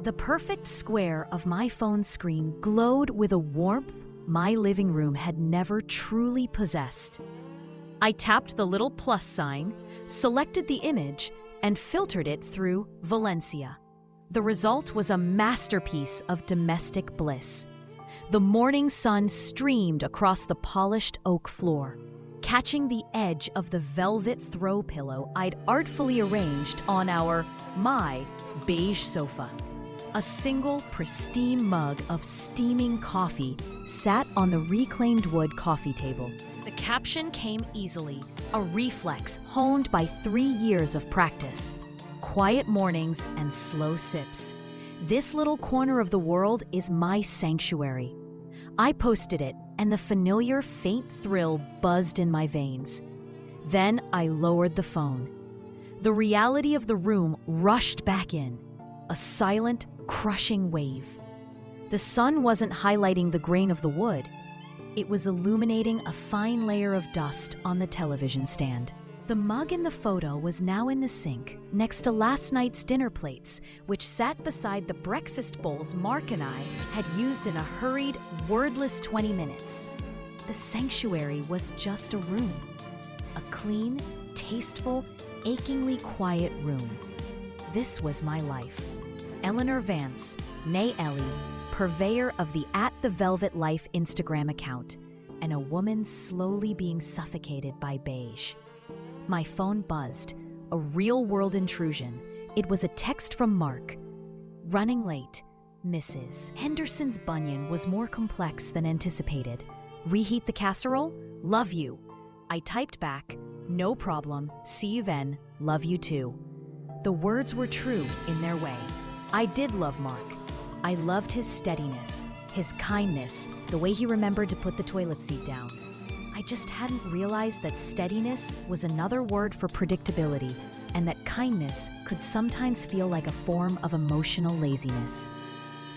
The perfect square of my phone screen glowed with a warmth my living room had never truly possessed. I tapped the little plus sign, selected the image, and filtered it through Valencia. The result was a masterpiece of domestic bliss. The morning sun streamed across the polished oak floor, catching the edge of the velvet throw pillow I'd artfully arranged on my beige sofa. A single pristine mug of steaming coffee sat on the reclaimed wood coffee table. The caption came easily, a reflex honed by 3 years of practice. Quiet mornings and slow sips. This little corner of the world is my sanctuary. I posted it, and the familiar faint thrill buzzed in my veins. Then I lowered the phone. The reality of the room rushed back in, a silent, crushing wave. The sun wasn't highlighting the grain of the wood. It was illuminating a fine layer of dust on the television stand. The mug in the photo was now in the sink, next to last night's dinner plates, which sat beside the breakfast bowls Mark and I had used in a hurried, wordless 20 minutes. The sanctuary was just a room. A clean, tasteful, achingly quiet room. This was my life. Eleanor Vance, née Ellie, purveyor of the @TheVelvet Life Instagram account, and a woman slowly being suffocated by beige. My phone buzzed, a real-world intrusion. It was a text from Mark. Running late, Mrs. Henderson's bunion was more complex than anticipated. Reheat the casserole? Love you. I typed back, no problem, see you then, love you too. The words were true in their way. I did love Mark. I loved his steadiness, his kindness, the way he remembered to put the toilet seat down. I just hadn't realized that steadiness was another word for predictability, and that kindness could sometimes feel like a form of emotional laziness.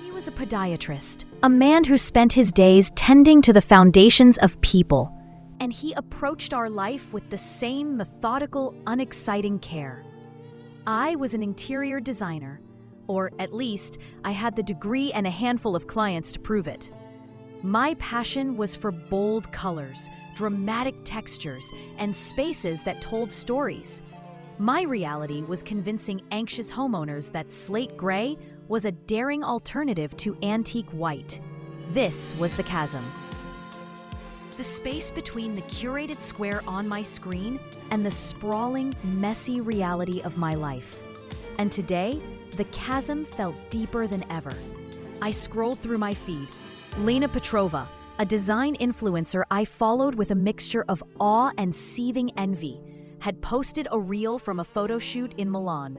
He was a podiatrist, a man who spent his days tending to the foundations of people, and he approached our life with the same methodical, unexciting care. I was an interior designer, or at least I had the degree and a handful of clients to prove it. My passion was for bold colors, dramatic textures, and spaces that told stories. My reality was convincing anxious homeowners that slate gray was a daring alternative to antique white. This was the chasm. The space between the curated square on my screen and the sprawling, messy reality of my life. And today, the chasm felt deeper than ever. I scrolled through my feed. Lena Petrova, a design influencer I followed with a mixture of awe and seething envy, had posted a reel from a photo shoot in Milan.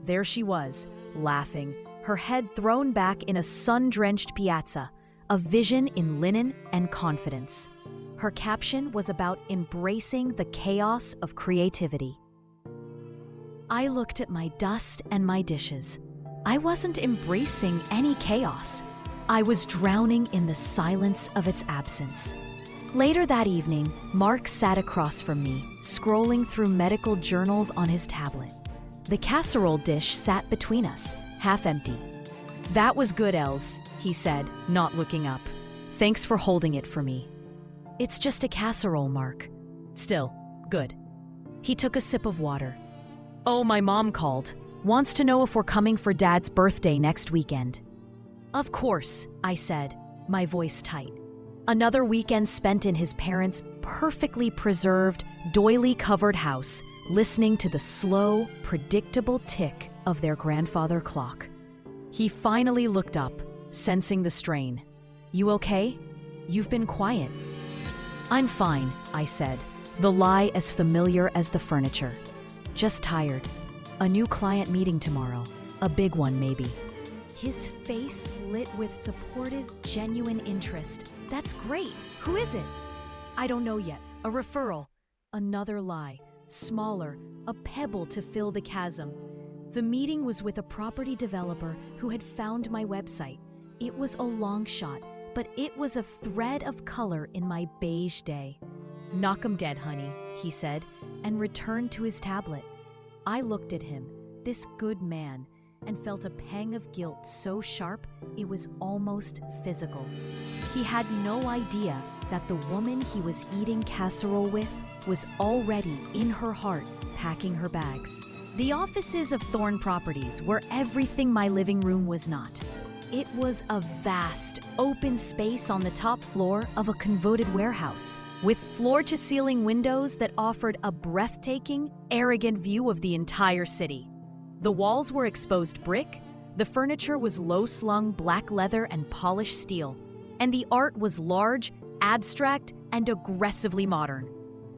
There she was, laughing, her head thrown back in a sun-drenched piazza, a vision in linen and confidence. Her caption was about embracing the chaos of creativity. I looked at my dust and my dishes. I wasn't embracing any chaos. I was drowning in the silence of its absence. Later that evening, Mark sat across from me, scrolling through medical journals on his tablet. The casserole dish sat between us, half empty. "That was good, Els," he said, not looking up. "Thanks for holding it for me." "It's just a casserole, Mark." "Still, good." He took a sip of water. "Oh, my mom called. Wants to know if we're coming for Dad's birthday next weekend." "Of course," I said, my voice tight. Another weekend spent in his parents' perfectly preserved, doily-covered house, listening to the slow, predictable tick of their grandfather clock. He finally looked up, sensing the strain. "You okay? You've been quiet." "I'm fine," I said, the lie as familiar as the furniture. "Just tired. A new client meeting tomorrow. A big one, maybe." His face lit with supportive, genuine interest. "That's great. Who is it?" "I don't know yet. A referral." Another lie. Smaller. A pebble to fill the chasm. The meeting was with a property developer who had found my website. It was a long shot, but it was a thread of color in my beige day. "Knock 'em dead, honey," he said, and returned to his tablet. I looked at him, this good man, and felt a pang of guilt so sharp it was almost physical. He had no idea that the woman he was eating casserole with was already in her heart packing her bags. The offices of Thorne Properties were everything my living room was not. It was a vast, open space on the top floor of a converted warehouse, with floor-to-ceiling windows that offered a breathtaking, arrogant view of the entire city. The walls were exposed brick, the furniture was low-slung black leather and polished steel, and the art was large, abstract, and aggressively modern.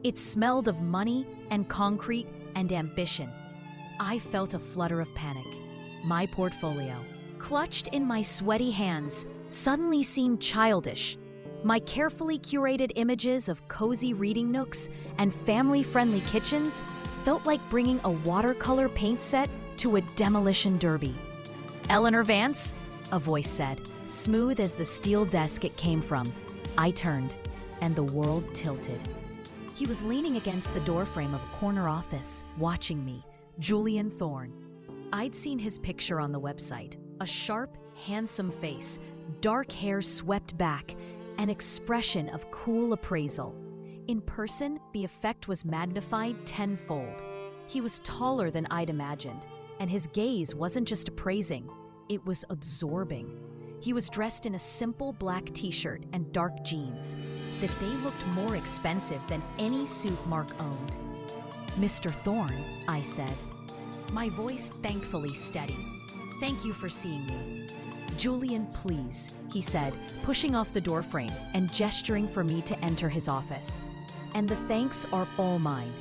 It smelled of money and concrete and ambition. I felt a flutter of panic. My portfolio, clutched in my sweaty hands, suddenly seemed childish. My carefully curated images of cozy reading nooks and family-friendly kitchens felt like bringing a watercolor paint set to a demolition derby. "Eleanor Vance," a voice said, smooth as the steel desk it came from. I turned, and the world tilted. He was leaning against the doorframe of a corner office, watching me, Julian Thorne. I'd seen his picture on the website, a sharp, handsome face, dark hair swept back, an expression of cool appraisal. In person, the effect was magnified tenfold. He was taller than I'd imagined, and his gaze wasn't just appraising, it was absorbing. He was dressed in a simple black t-shirt and dark jeans, that they looked more expensive than any suit Mark owned. "Mr. Thorne," I said, my voice thankfully steady. "Thank you for seeing me." "Julian, please," he said, pushing off the doorframe and gesturing for me to enter his office. "And the thanks are all mine.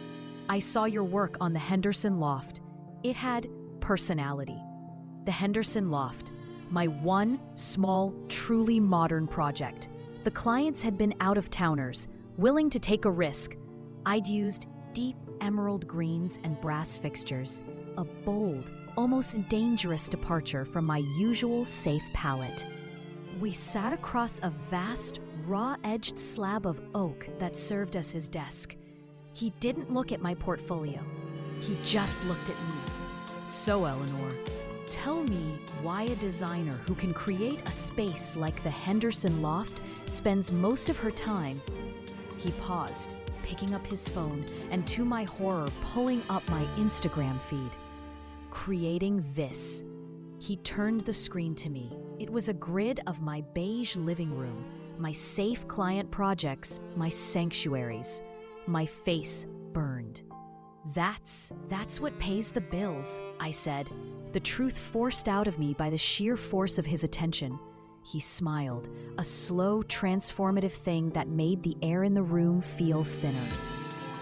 I saw your work on the Henderson Loft. It had personality." The Henderson Loft, my one small, truly modern project. The clients had been out-of-towners, willing to take a risk. I'd used deep emerald greens and brass fixtures, a bold, almost dangerous departure from my usual safe palette. We sat across a vast, raw-edged slab of oak that served as his desk. He didn't look at my portfolio. He just looked at me. "So, Eleanor, tell me why a designer who can create a space like the Henderson Loft spends most of her time..." He paused, picking up his phone, and to my horror, pulling up my Instagram feed. "Creating this." He turned the screen to me. It was a grid of my beige living room, my safe client projects, my sanctuaries. My face burned. That's what pays the bills," I said, the truth forced out of me by the sheer force of his attention. He smiled, a slow, transformative thing that made the air in the room feel thinner.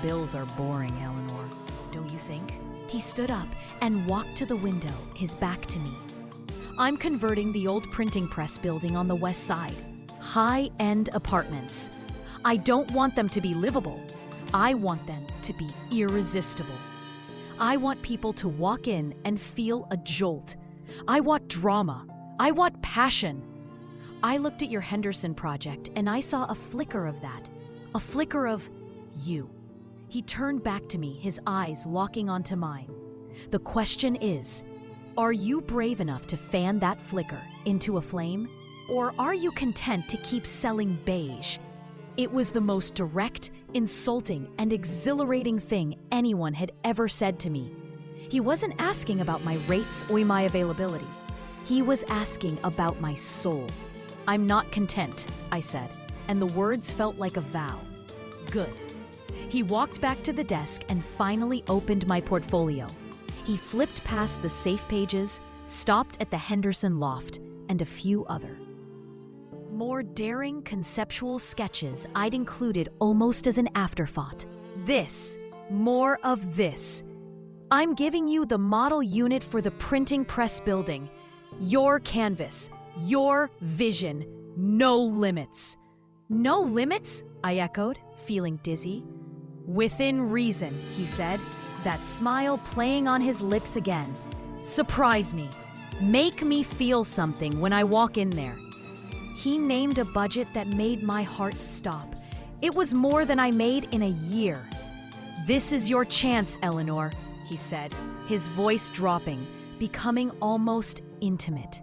"Bills are boring, Eleanor, don't you think?" He stood up and walked to the window, his back to me. "I'm converting the old printing press building on the west side. High-end apartments. I don't want them to be livable. I want them to be irresistible. I want people to walk in and feel a jolt. I want drama. I want passion." I looked at your Henderson project and I saw a flicker of that. A flicker of you. He turned back to me, his eyes locking onto mine. "The question is, are you brave enough to fan that flicker into a flame? Or are you content to keep selling beige?" It was the most direct, insulting, and exhilarating thing anyone had ever said to me. He wasn't asking about my rates or my availability. He was asking about my soul. "I'm not content," I said, and the words felt like a vow. "Good." He walked back to the desk and finally opened my portfolio. He flipped past the safe pages, stopped at the Henderson Loft, and a few other. More daring conceptual sketches I'd included almost as an afterthought. This, more of this. "I'm giving you the model unit for the printing press building. Your canvas, your vision, no limits." "No limits?" I echoed, feeling dizzy. "Within reason," he said, that smile playing on his lips again. "Surprise me. Make me feel something when I walk in there." He named a budget that made my heart stop. It was more than I made in a year. "This is your chance, Eleanor," he said, his voice dropping, becoming almost intimate.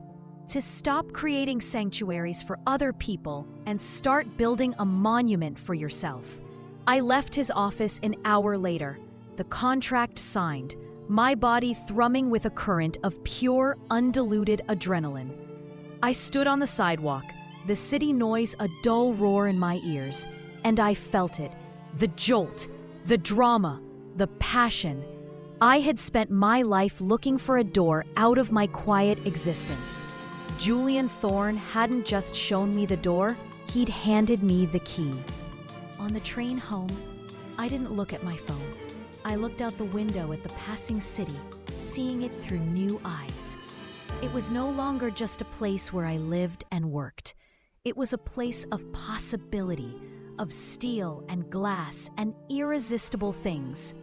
To stop creating sanctuaries for other people and start building a monument for yourself. I left his office an hour later, the contract signed, my body thrumming with a current of pure, undiluted adrenaline. I stood on the sidewalk, the city noise a dull roar in my ears, and I felt it. The jolt, the drama, the passion. I had spent my life looking for a door out of my quiet existence. Julian Thorne hadn't just shown me the door, he'd handed me the key. On the train home, I didn't look at my phone. I looked out the window at the passing city, seeing it through new eyes. It was no longer just a place where I lived and worked. It was a place of possibility, of steel and glass and irresistible things.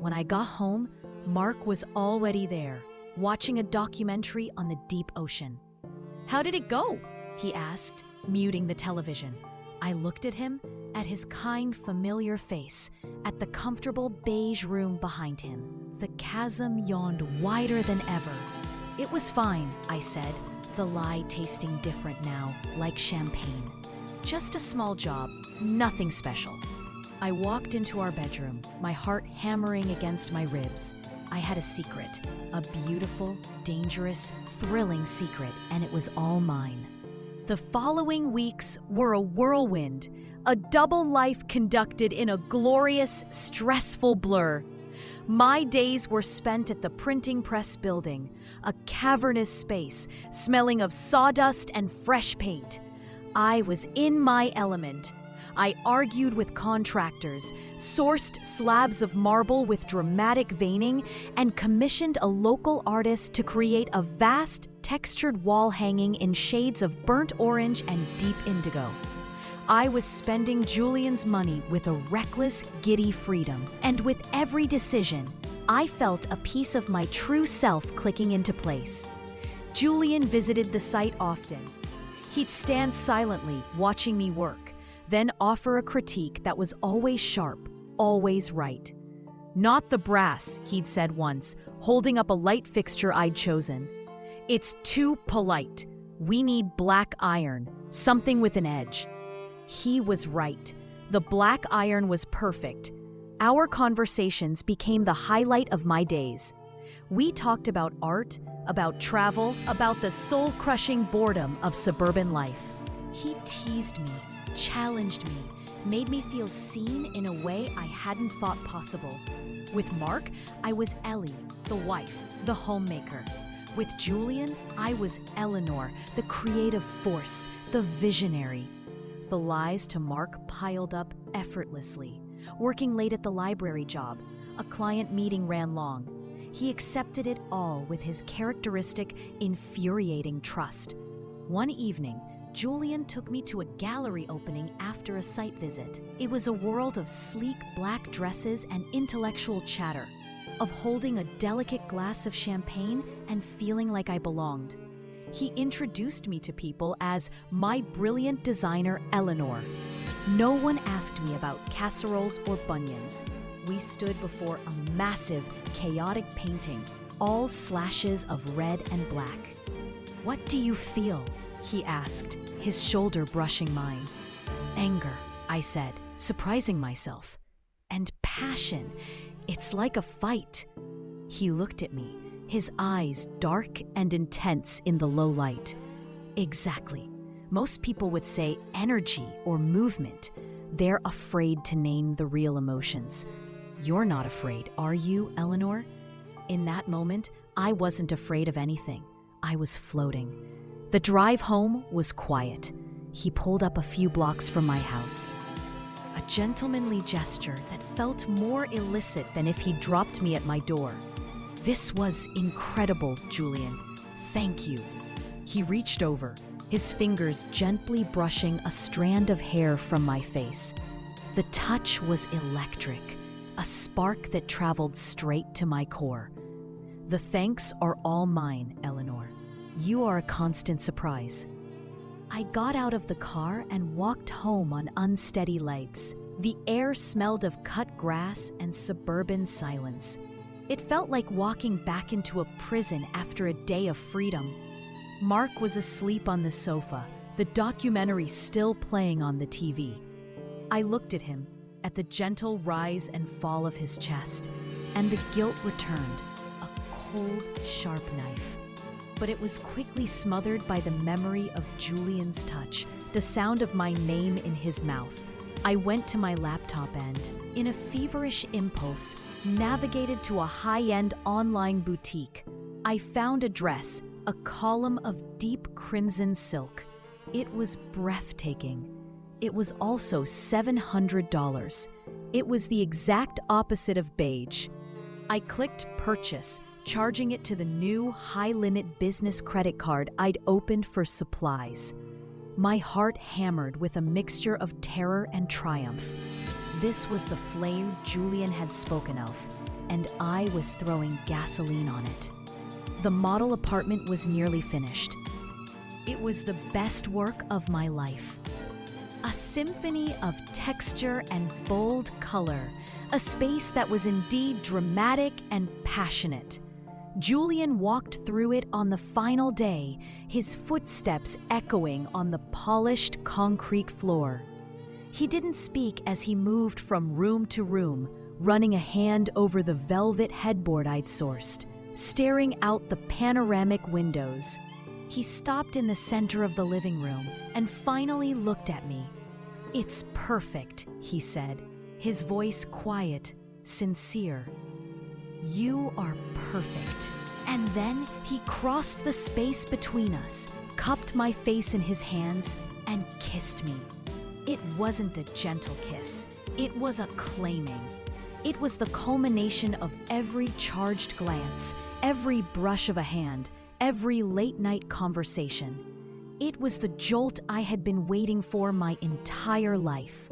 When I got home, Mark was already there, watching a documentary on the deep ocean. "How did it go?" he asked, muting the television. I looked at him, at his kind, familiar face, at the comfortable beige room behind him. The chasm yawned wider than ever. "It was fine," I said, the lie tasting different now, like champagne. "Just a small job, nothing special." I walked into our bedroom, my heart hammering against my ribs. I had a secret, a beautiful, dangerous, thrilling secret, and it was all mine. The following weeks were a whirlwind, a double life conducted in a glorious, stressful blur. My days were spent at the printing press building, a cavernous space smelling of sawdust and fresh paint. I was in my element. I argued with contractors, sourced slabs of marble with dramatic veining, and commissioned a local artist to create a vast, textured wall hanging in shades of burnt orange and deep indigo. I was spending Julian's money with a reckless, giddy freedom, and with every decision, I felt a piece of my true self clicking into place. Julian visited the site often. He'd stand silently, watching me work, then offer a critique that was always sharp, always right. "Not the brass," he'd said once, holding up a light fixture I'd chosen. "It's too polite. We need black iron, something with an edge." He was right. The black iron was perfect. Our conversations became the highlight of my days. We talked about art, about travel, about the soul-crushing boredom of suburban life. He teased me, challenged me, made me feel seen in a way I hadn't thought possible. With Mark, I was Ellie, the wife, the homemaker. With Julian, I was Eleanor, the creative force, the visionary. The lies to Mark piled up effortlessly. Working late at the library job, a client meeting ran long. He accepted it all with his characteristic, infuriating trust. One evening, Julian took me to a gallery opening after a site visit. It was a world of sleek black dresses and intellectual chatter, of holding a delicate glass of champagne and feeling like I belonged. He introduced me to people as my brilliant designer, Eleanor. No one asked me about casseroles or bunions. We stood before a massive, chaotic painting, all slashes of red and black. "What do you feel?" he asked, his shoulder brushing mine. "Anger," I said, surprising myself. "And passion. It's like a fight." He looked at me, his eyes dark and intense in the low light. "Exactly. Most people would say energy or movement. They're afraid to name the real emotions. You're not afraid, are you, Eleanor?" In that moment, I wasn't afraid of anything. I was floating. The drive home was quiet. He pulled up a few blocks from my house. A gentlemanly gesture that felt more illicit than if he dropped me at my door. "This was incredible, Julian. Thank you." He reached over, his fingers gently brushing a strand of hair from my face. The touch was electric, a spark that traveled straight to my core. "The thanks are all mine, Eleanor. You are a constant surprise." I got out of the car and walked home on unsteady legs. The air smelled of cut grass and suburban silence. It felt like walking back into a prison after a day of freedom. Mark was asleep on the sofa, the documentary still playing on the TV. I looked at him, at the gentle rise and fall of his chest, and the guilt returned, a cold, sharp knife. But it was quickly smothered by the memory of Julian's touch, the sound of my name in his mouth. I went to my laptop and, in a feverish impulse, navigated to a high-end online boutique. I found a dress, a column of deep crimson silk. It was breathtaking. It was also $700. It was the exact opposite of beige. I clicked purchase, charging it to the new high-limit business credit card I'd opened for supplies. My heart hammered with a mixture of terror and triumph. This was the flame Julian had spoken of, and I was throwing gasoline on it. The model apartment was nearly finished. It was the best work of my life. A symphony of texture and bold color, a space that was indeed dramatic and passionate. Julian walked through it on the final day, his footsteps echoing on the polished concrete floor. He didn't speak as he moved from room to room, running a hand over the velvet headboard I'd sourced, staring out the panoramic windows. He stopped in the center of the living room and finally looked at me. "It's perfect," he said, his voice quiet, sincere. "You are perfect." And then he crossed the space between us, cupped my face in his hands, and kissed me. It wasn't a gentle kiss. It was a claiming. It was the culmination of every charged glance, every brush of a hand, every late-night conversation. It was the jolt I had been waiting for my entire life.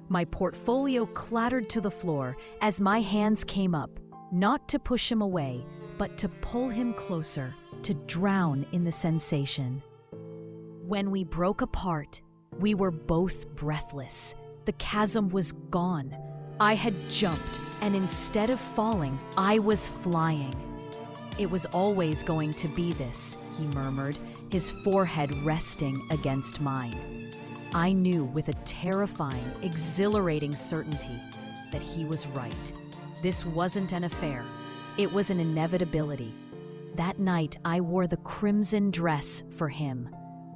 My portfolio clattered to the floor as my hands came up, not to push him away, but to pull him closer, to drown in the sensation. When we broke apart, we were both breathless. The chasm was gone. I had jumped, and instead of falling, I was flying. "It was always going to be this," he murmured, his forehead resting against mine. I knew with a terrifying, exhilarating certainty that he was right. This wasn't an affair. It was an inevitability. That night, I wore the crimson dress for him.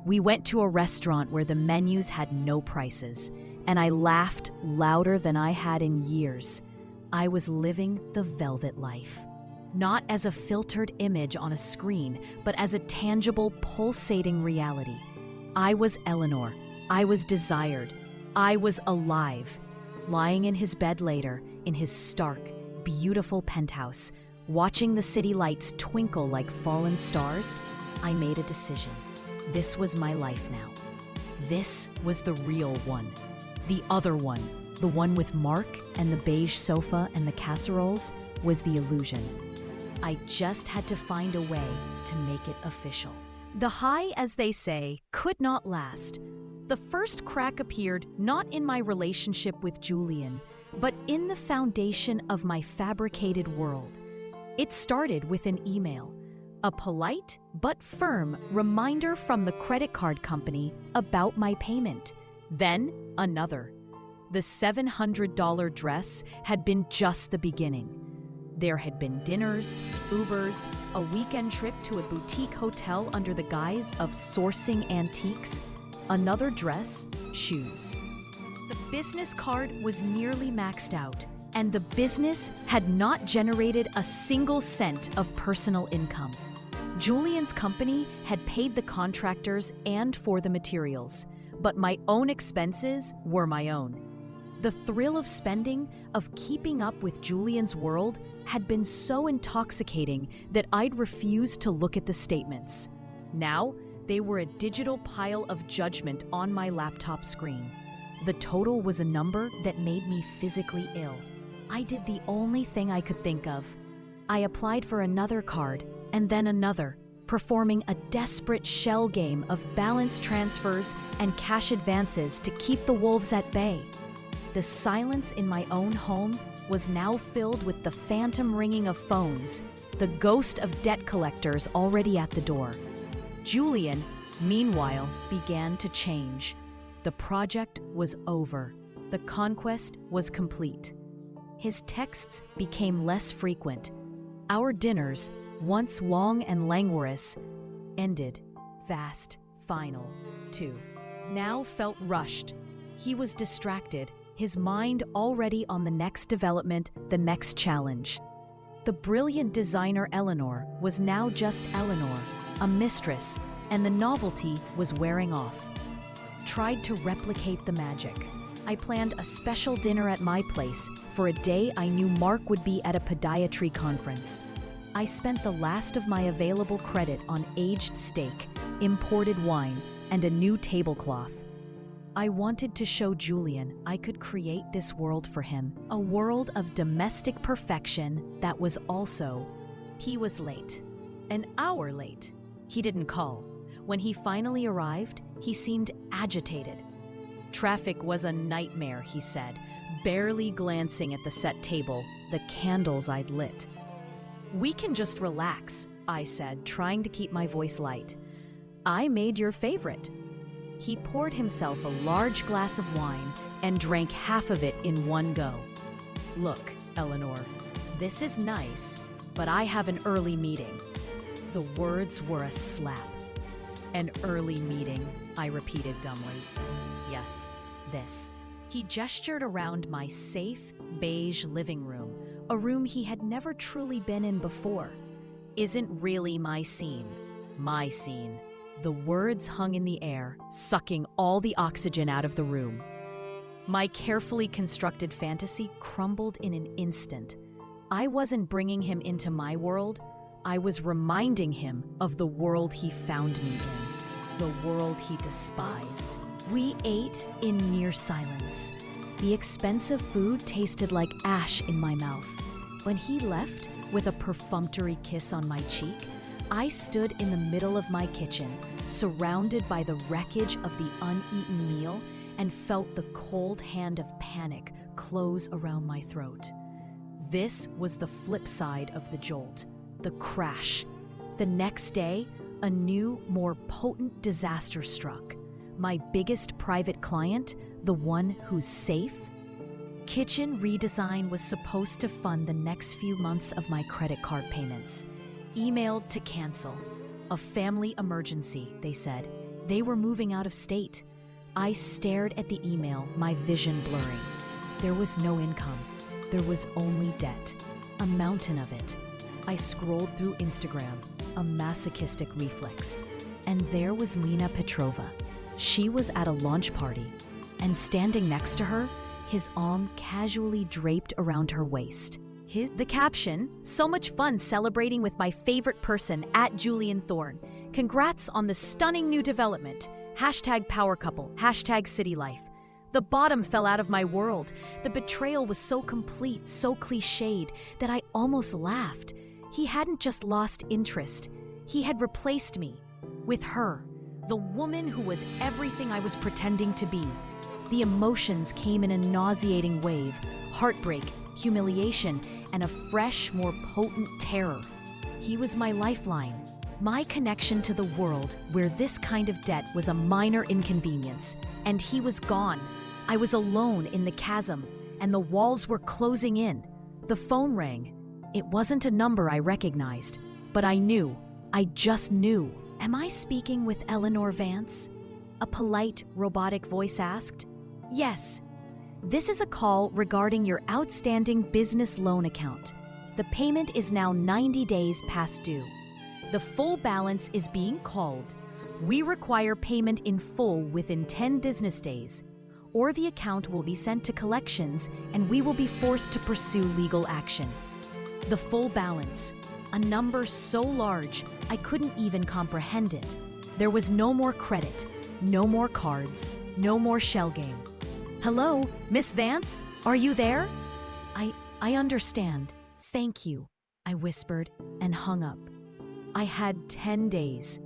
We went to a restaurant where the menus had no prices, and I laughed louder than I had in years. I was living the velvet life. Not as a filtered image on a screen, but as a tangible, pulsating reality. I was Eleanor. I was desired. I was alive. Lying in his bed later, in his stark, beautiful penthouse, watching the city lights twinkle like fallen stars, I made a decision. This was my life now. This was the real one. The other one, the one with Mark and the beige sofa and the casseroles, was the illusion. I just had to find a way to make it official. The high, as they say, could not last. The first crack appeared not in my relationship with Julian, but in the foundation of my fabricated world. It started with an email, a polite but firm reminder from the credit card company about my payment. Then another. The $700 dress had been just the beginning. There had been dinners, Ubers, a weekend trip to a boutique hotel under the guise of sourcing antiques, another dress, shoes. The business card was nearly maxed out, and the business had not generated a single cent of personal income. Julian's company had paid the contractors and for the materials, but my own expenses were my own. The thrill of spending, of keeping up with Julian's world, had been so intoxicating that I'd refused to look at the statements. Now, they were a digital pile of judgment on my laptop screen. The total was a number that made me physically ill. I did the only thing I could think of. I applied for another card, and then another, performing a desperate shell game of balance transfers and cash advances to keep the wolves at bay. The silence in my own home was now filled with the phantom ringing of phones, the ghost of debt collectors already at the door. Julian, meanwhile, began to change. The project was over. The conquest was complete. His texts became less frequent. Our dinners, once long and languorous, ended. Fast, final, too. Now felt rushed. He was distracted, his mind already on the next development, the next challenge. The brilliant designer Eleanor was now just Eleanor, a mistress, and the novelty was wearing off. Tried to replicate the magic. I planned a special dinner at my place for a day I knew Mark would be at a podiatry conference. I spent the last of my available credit on aged steak, imported wine, and a new tablecloth. I wanted to show Julian I could create this world for him, a world of domestic perfection that was also... He was late. An hour late. He didn't call. When he finally arrived, he seemed agitated. Traffic was a nightmare, he said, barely glancing at the set table, the candles I'd lit. We can just relax, I said, trying to keep my voice light. I made your favorite. He poured himself a large glass of wine and drank half of it in one go. Look, Eleanor, this is nice, but I have an early meeting. The words were a slap. An early meeting, I repeated dumbly. Yes, this. He gestured around my safe, beige living room, a room he had never truly been in before. Isn't really my scene. My scene. The words hung in the air, sucking all the oxygen out of the room. My carefully constructed fantasy crumbled in an instant. I wasn't bringing him into my world. I was reminding him of the world he found me in, the world he despised. We ate in near silence. The expensive food tasted like ash in my mouth. When he left, with a perfunctory kiss on my cheek, I stood in the middle of my kitchen, surrounded by the wreckage of the uneaten meal, and felt the cold hand of panic close around my throat. This was the flip side of the jolt, the crash. The next day, a new, more potent disaster struck. My biggest private client, the one who's safe. Kitchen redesign was supposed to fund the next few months of my credit card payments. Emailed to cancel. A family emergency, they said. They were moving out of state. I stared at the email, my vision blurring. There was no income. There was only debt. A mountain of it. I scrolled through Instagram, a masochistic reflex. And there was Lena Petrova. She was at a launch party, and standing next to her, his arm casually draped around her waist. The caption, "So much fun celebrating with my favorite person, @JulianThorne. Congrats on the stunning new development. #power couple, #city life." The bottom fell out of my world. The betrayal was so complete, so cliched, that I almost laughed. He hadn't just lost interest. He had replaced me with her, the woman who was everything I was pretending to be. The emotions came in a nauseating wave, heartbreak, humiliation, and a fresh, more potent terror. He was my lifeline, my connection to the world where this kind of debt was a minor inconvenience, and he was gone. I was alone in the chasm, and the walls were closing in. The phone rang. It wasn't a number I recognized, but I knew. I just knew. "Am I speaking with Eleanor Vance?" A polite, robotic voice asked. "Yes. This is a call regarding your outstanding business loan account. The payment is now 90 days past due. The full balance is being called. We require payment in full within 10 business days, or the account will be sent to collections and we will be forced to pursue legal action." The full balance, a number so large I couldn't even comprehend it. There was no more credit, no more cards, no more shell game. "Hello, Miss Vance? Are you there?" I understand. Thank you," I whispered and hung up. I had 10 days.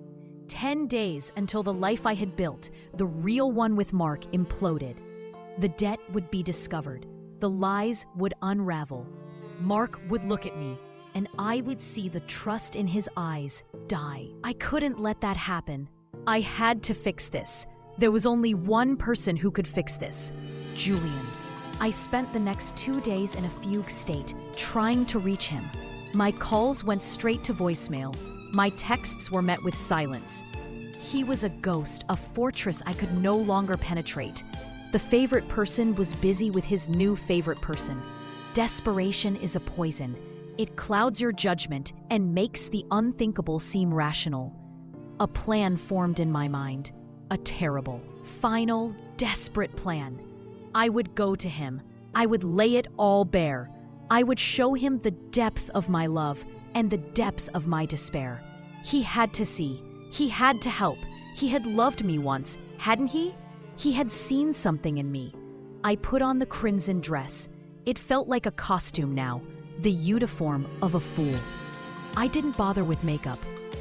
10 days until the life I had built, the real one with Mark, imploded. The debt would be discovered. The lies would unravel. Mark would look at me, and I would see the trust in his eyes die. I couldn't let that happen. I had to fix this. There was only one person who could fix this: Julian. I spent the next 2 days in a fugue state, trying to reach him. My calls went straight to voicemail. My texts were met with silence. He was a ghost, a fortress I could no longer penetrate. The favorite person was busy with his new favorite person. Desperation is a poison. It clouds your judgment and makes the unthinkable seem rational. A plan formed in my mind. A terrible, final, desperate plan. I would go to him. I would lay it all bare. I would show him the depth of my love and the depth of my despair. He had to see. He had to help. He had loved me once, hadn't he? He had seen something in me. I put on the crimson dress. It felt like a costume now, the uniform of a fool. I didn't bother with makeup.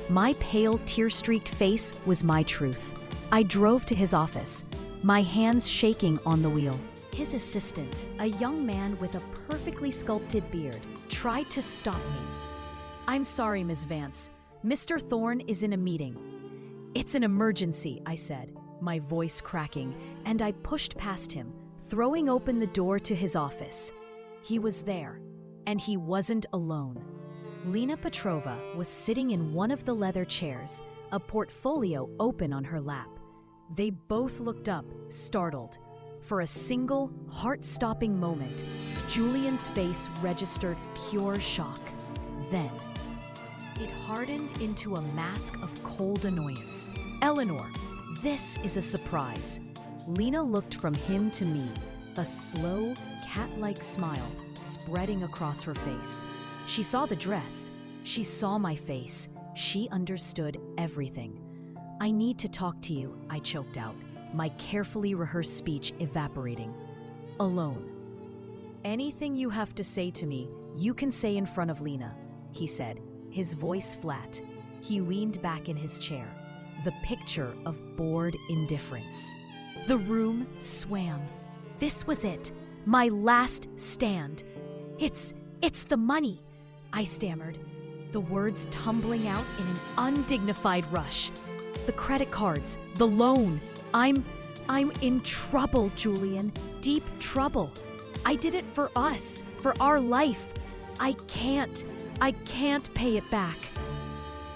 My pale, tear-streaked face was my truth. I drove to his office, my hands shaking on the wheel. His assistant, a young man with a perfectly sculpted beard, tried to stop me. "I'm sorry, Ms. Vance. Mr. Thorne is in a meeting." "It's an emergency," I said, my voice cracking, and I pushed past him, throwing open the door to his office. He was there, and he wasn't alone. Lena Petrova was sitting in one of the leather chairs, a portfolio open on her lap. They both looked up, startled. For a single, heart-stopping moment, Julian's face registered pure shock. Then, it hardened into a mask of cold annoyance. "Eleanor, this is a surprise." Lena looked from him to me, a slow, cat-like smile spreading across her face. She saw the dress. She saw my face. She understood everything. "I need to talk to you," I choked out, my carefully rehearsed speech evaporating. "Alone." "Anything you have to say to me, you can say in front of Lena," he said, his voice flat. He leaned back in his chair, the picture of bored indifference. The room swam. This was it, my last stand. It's the money," I stammered, the words tumbling out in an undignified rush. "The credit cards, the loan. I'm in trouble, Julian, deep trouble. I did it for us, for our life. I can't pay it back."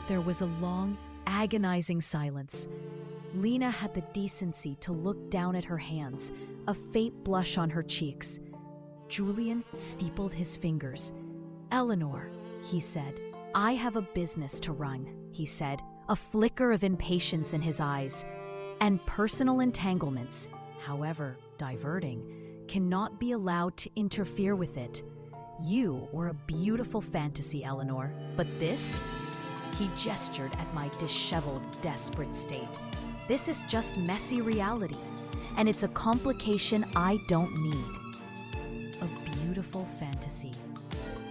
There was a long, agonizing silence. Lena had the decency to look down at her hands, a faint blush on her cheeks. Julian steepled his fingers. "Eleanor," he said. "I have a business to run," he said, a flicker of impatience in his eyes. "And personal entanglements, however diverting, cannot be allowed to interfere with it. You were a beautiful fantasy, Eleanor, but this?" He gestured at my disheveled, desperate state. "This is just messy reality, and it's a complication I don't need." A beautiful fantasy.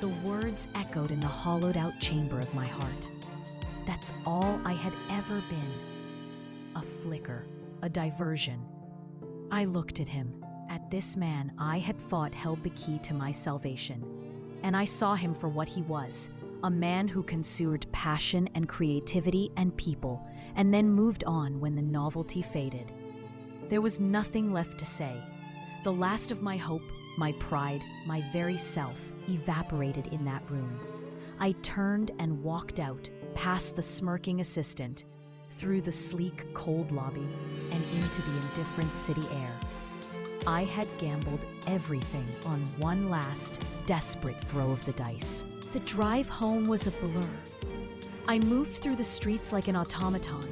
The words echoed in the hollowed-out chamber of my heart. That's all I had ever been. A flicker, a diversion. I looked at him, at this man I had thought held the key to my salvation. And I saw him for what he was, a man who consumed passion and creativity and people, and then moved on when the novelty faded. There was nothing left to say. The last of my hope, my pride, my very self evaporated in that room. I turned and walked out, past the smirking assistant, through the sleek, cold lobby, and into the indifferent city air. I had gambled everything on one last, desperate throw of the dice. The drive home was a blur. I moved through the streets like an automaton,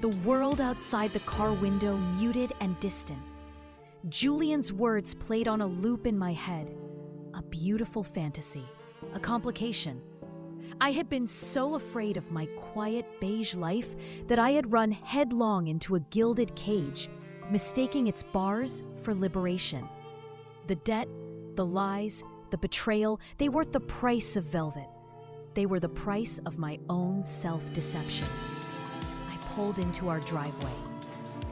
the world outside the car window muted and distant. Julian's words played on a loop in my head. A beautiful fantasy, a complication. I had been so afraid of my quiet beige life that I had run headlong into a gilded cage, mistaking its bars for liberation. The debt, the lies, the betrayal, they weren't the price of Velvet. They were the price of my own self-deception. I pulled into our driveway.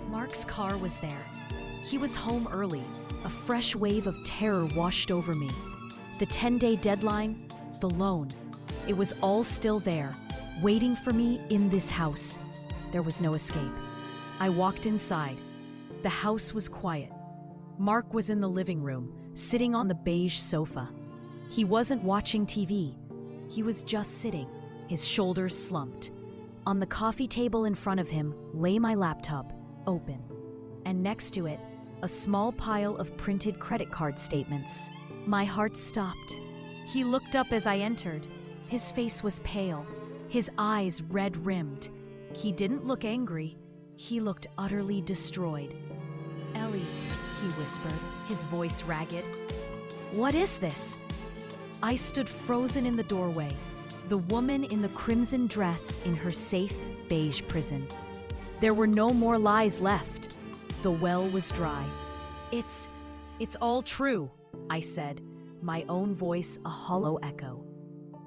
Mark's car was there. He was home early, a fresh wave of terror washed over me. The 10-day deadline, the loan, it was all still there, waiting for me in this house. There was no escape. I walked inside. The house was quiet. Mark was in the living room, sitting on the beige sofa. He wasn't watching TV. He was just sitting, his shoulders slumped. On the coffee table in front of him lay my laptop, open. And next to it, a small pile of printed credit card statements. My heart stopped. He looked up as I entered. His face was pale, his eyes red-rimmed. He didn't look angry. He looked utterly destroyed. "Ellie," he whispered, his voice ragged. "What is this?" I stood frozen in the doorway, the woman in the crimson dress in her safe beige prison. There were no more lies left. The well was dry. It's all true," I said, my own voice a hollow echo.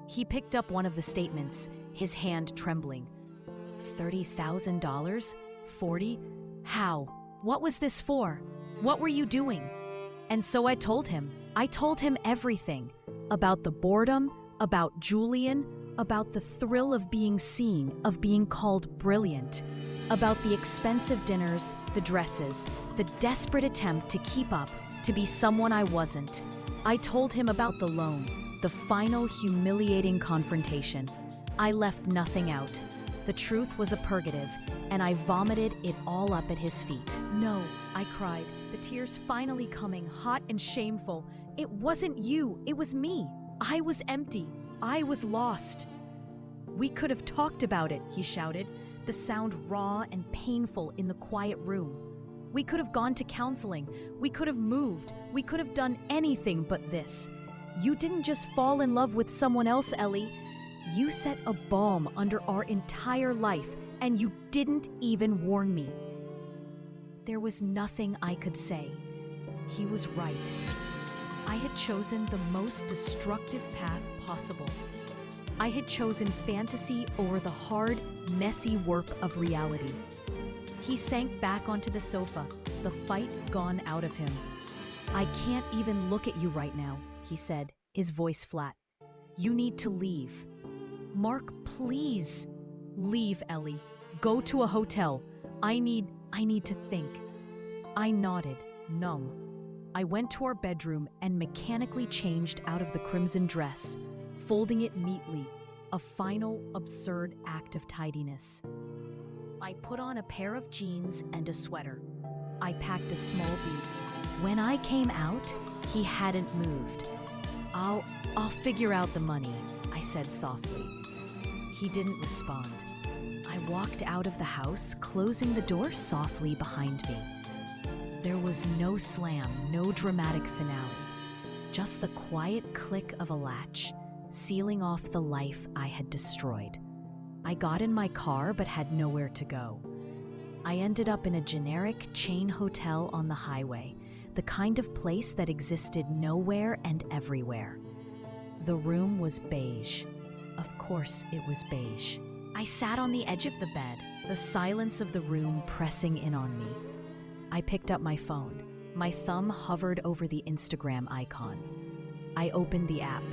He picked up one of the statements, his hand trembling. $30,000? 40? How? What was this for? What were you doing? And so I told him. I told him everything. About the boredom, about Julian, about the thrill of being seen, of being called brilliant, about the expensive dinners, the dresses, the desperate attempt to keep up, to be someone I wasn't. I told him about the loan, the final humiliating confrontation. I left nothing out. The truth was a purgative, and I vomited it all up at his feet. "No," I cried, the tears finally coming, hot and shameful. "It wasn't you, it was me. I was empty. I was lost." "We could have talked about it," he shouted, the sound raw and painful in the quiet room. "We could have gone to counseling. We could have moved. We could have done anything but this. You didn't just fall in love with someone else, Ellie. You set a bomb under our entire life, and you didn't even warn me." There was nothing I could say. He was right. I had chosen the most destructive path possible. I had chosen fantasy over the hard, messy work of reality. He sank back onto the sofa, the fight gone out of him. "I can't even look at you right now," he said, his voice flat. "You need to leave." "Mark, please." "Leave, Ellie. Go to a hotel. I need to think." I nodded, numb. I went to our bedroom and mechanically changed out of the crimson dress, folding it neatly, a final, absurd act of tidiness. I put on a pair of jeans and a sweater. I packed a small bead. When I came out, he hadn't moved. I'll figure out the money," I said softly. He didn't respond. I walked out of the house, closing the door softly behind me. There was no slam, no dramatic finale, just the quiet click of a latch, sealing off the life I had destroyed. I got in my car but had nowhere to go. I ended up in a generic chain hotel on the highway, the kind of place that existed nowhere and everywhere. The room was beige. Of course it was beige. I sat on the edge of the bed, the silence of the room pressing in on me. I picked up my phone. My thumb hovered over the Instagram icon. I opened the app.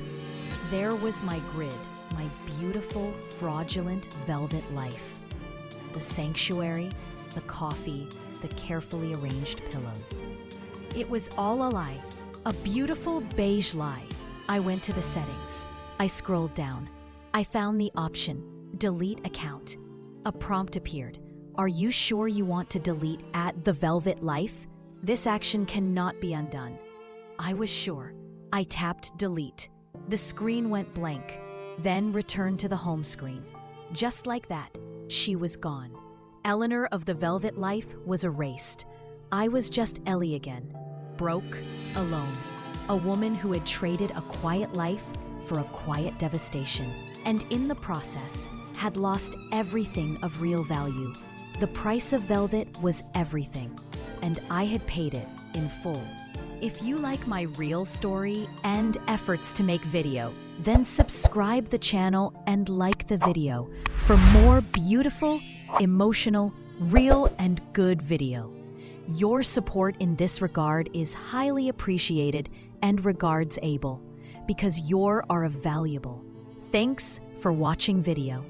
There was my grid, my beautiful, fraudulent velvet life. The sanctuary, the coffee, the carefully arranged pillows. It was all a lie, a beautiful beige lie. I went to the settings. I scrolled down. I found the option, delete account. A prompt appeared. Are you sure you want to delete @the velvet life? This action cannot be undone. I was sure. I tapped delete. The screen went blank, then returned to the home screen. Just like that, she was gone. Eleanor of the Velvet Life was erased. I was just Ellie again, broke, alone. A woman who had traded a quiet life for a quiet devastation, and in the process, had lost everything of real value. The price of velvet was everything, and I had paid it in full. If you like my real story and efforts to make video, then subscribe the channel and like the video for more beautiful, emotional, real, and good video. Your support in this regard is highly appreciated and regards able, because you're valuable. Thanks for watching video.